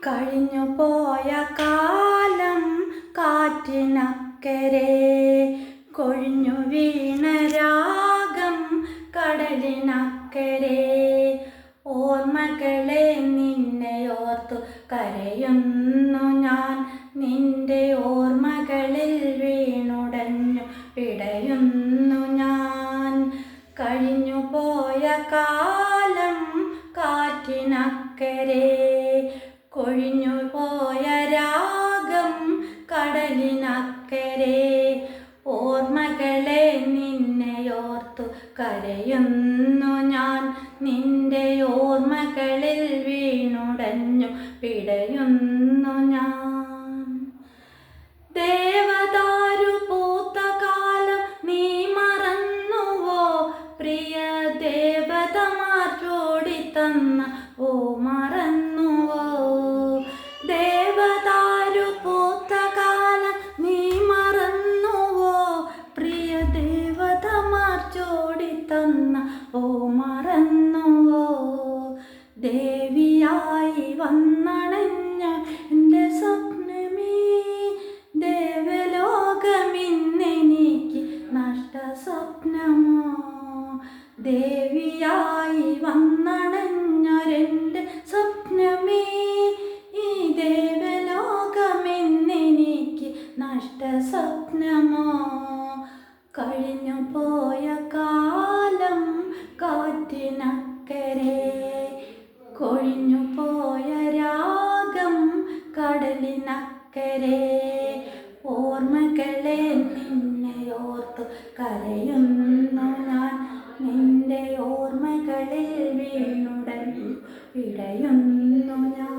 കഴിഞ്ഞു പോയ കാലം കാറ്റിനക്കരെ, കൊഴിഞ്ഞു വീണ രാഗം കടലിനക്കരെ. ഓർമ്മകളെ നിന്നെ ഓർത്തു കരയുന്നു ഞാൻ, നിന്റെ ഓർമ്മകളിൽ വീണുടഞ്ഞു പിടയുന്നു ഞാൻ. കഴിഞ്ഞു പോയ കാലം കാറ്റിനക്കരെ, കൊഴിഞ്ഞു പോയ രാഗം കടലിനക്കരെ. ഓർമ്മകളെ നിന്നെ ഓർത്തു കരയുന്നു ഞാൻ, നിന്റെ ഓർമ്മകളിൽ വീണുടഞ്ഞു പിടയുന്നു ഞാൻ. ദേവദാരു പൂത്ത കാലം നീ മറന്നുവോ? പ്രിയ ദേവതമാർ ചൂടിത്തന്ന ഓ മറന്നുവോ? ദേവദാരു പൂത്ത കാലം നീ മറന്നുവോ? പ്രിയ ദേവതമാർ ചൂടിത്തന്ന ഓ മറന്നുവോ? ദേവിയായി വന്നണഞ്ഞ എൻ്റെ സ്വപ്നമേ, ദേവലോകമിന്നെനിക്ക് നഷ്ട സ്വപ്നമോ? ദേവിയായി വന്നണഞ്ഞൊരെൻ്റെ സ്വപ്നമേ, ഈ ദേവലോകമെന്നെനിക്ക് നഷ്ട സ്വപ്നമോ? കഴിഞ്ഞു പോയ കാലം കാറ്റിനക്കരെ, കൊഴിഞ്ഞു പോയ രാഗം കടലിനക്കരെ. ഓർമ്മകളെ നിന്നെ ഓർത്തു കരയുന്നു ഞാൻ, നിന്റെ ഓർമ്മകളിൽ വീണുടഞ്ഞു പിടയുന്നു ഞാൻ.